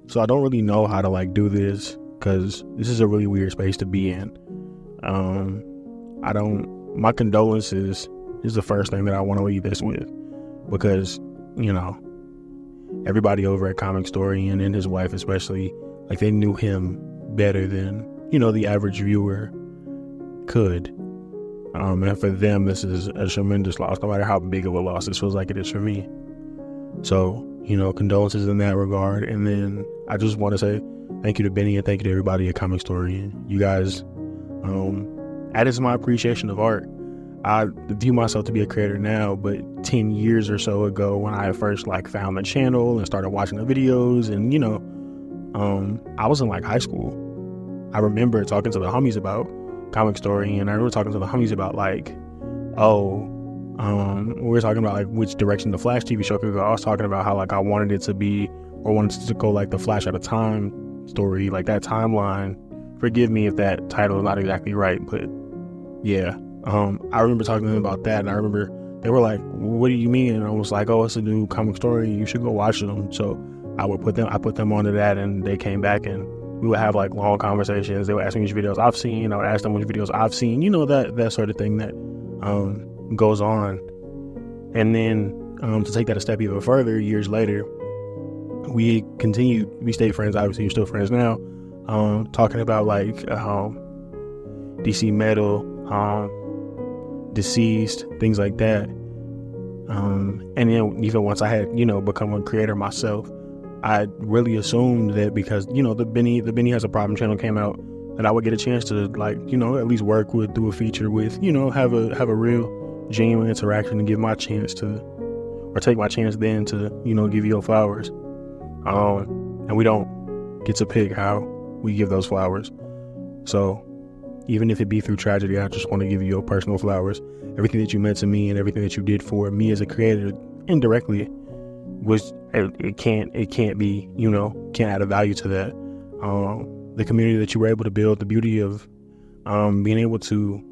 So I don't really know how to like do this because this is a really weird space to be in. My condolences is the first thing that I want to leave this with, because, you know, everybody over at Comicstorian and his wife especially, like, they knew him better than, you know, the average viewer could. And for them, this is a tremendous loss, no matter how big of a loss this feels like it is for me. So, you know, condolences in that regard. And then I just want to say thank you to Benny and thank you to everybody at Comicstorian. You guys added to my appreciation of art. I view myself to be a creator now, but 10 years or so ago, when I first like found the channel and started watching the videos, and, you know, I was in like high school. I remember talking to the homies about Comicstorian, and I remember talking to the homies about like, we were talking about like which direction the Flash TV show could go. I was talking about how like I wanted it to be, or wanted to go like the Flash at a time story, like that timeline. Forgive me if that title is not exactly right, but yeah. I remember talking to them about that, and I remember they were like, what do you mean? And I was like, oh, it's a new Comicstorian, you should go watch them. So I put them onto that, and they came back, and we would have like long conversations. They would ask me which videos I've seen. I would ask them which videos I've seen, you know, that sort of thing that goes on. And then to take that a step even further, years later, we stayed friends. Obviously, we're still friends now. Talking about like DC Metal, Deceased, things like that. And then even once I had, you know, become a creator myself, I really assumed that because, you know, the Benny Has a Problem channel came out, that I would get a chance to, like, you know, at least work with, do a feature with, you know, have a real genuine interaction, and give my chance to, or take my chance then to, you know, give you flowers. And we don't get to pick how we give those flowers. So even if it be through tragedy, I just want to give you your personal flowers. Everything that you meant to me and everything that you did for me as a creator indirectly was, it can't be, you know, can't add a value to that. The community that you were able to build, the beauty of being able to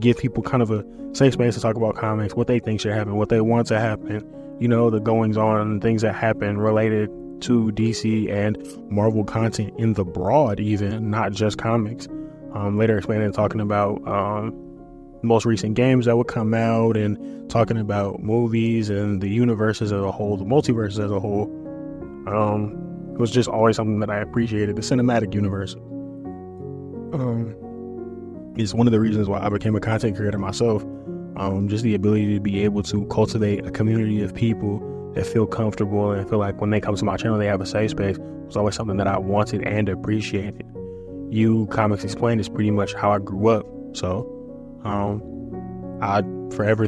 give people kind of a safe space to talk about comics, what they think should happen, what they want to happen, you know, the goings on, things that happen related to DC and Marvel content in the broad, even not just comics. Later explaining and talking about most recent games that would come out, and talking about movies and the universes as a whole, the multiverses as a whole. It was just always something that I appreciated. The cinematic universe is one of the reasons why I became a content creator myself. Just the ability to be able to cultivate a community of people that feel comfortable and feel like when they come to my channel they have a safe space was always something that I wanted and appreciated. You Comics Explained is pretty much how I grew up. So I forever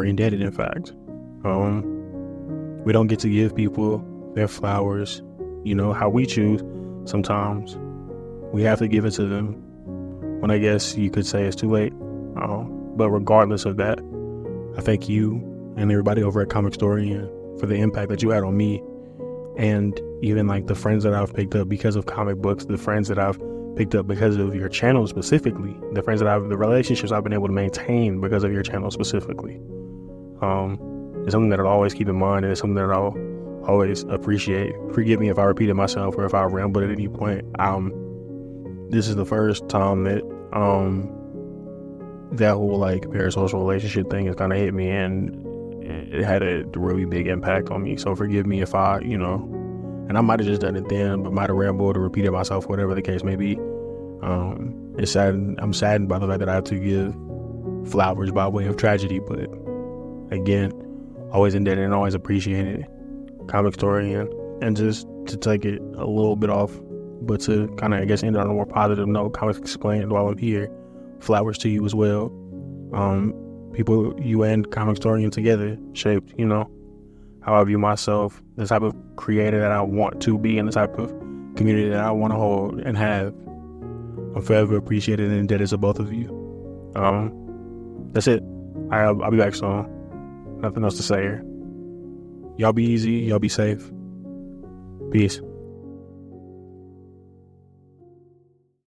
indebted, in fact. We don't get to give people their flowers, you know, how we choose. Sometimes we have to give it to them when I guess you could say it's too late. But regardless of that, I thank you and everybody over at Comicstorian for the impact that you had on me, and even like the friends that I've picked up because of comic books, the friends that I've picked up because of your channel specifically, the relationships I've been able to maintain because of your channel specifically. It's something that I'll always keep in mind, and it's something that I'll always appreciate. Forgive me if I repeated myself or if I rambled at any point. This is the first time that that whole like parasocial relationship thing has kind of hit me, and it had a really big impact on me. So forgive me if I, you know, and I might have just done it then, but might have rambled or repeated myself, whatever the case may be. I'm saddened by the fact that I have to give flowers by way of tragedy, but again, always indebted and always appreciated. Comicstorian, and just to take it a little bit off, but to kind of, I guess, end on a more positive note, Comics Explained while I'm here, flowers to you as well. People, you and Comicstorian together shaped, you know, how I view myself, the type of creator that I want to be, and the type of community that I want to hold and have. I'm forever appreciated and indebted to both of you. That's it. I'll be back soon. Nothing else to say here. Y'all be easy. Y'all be safe. Peace.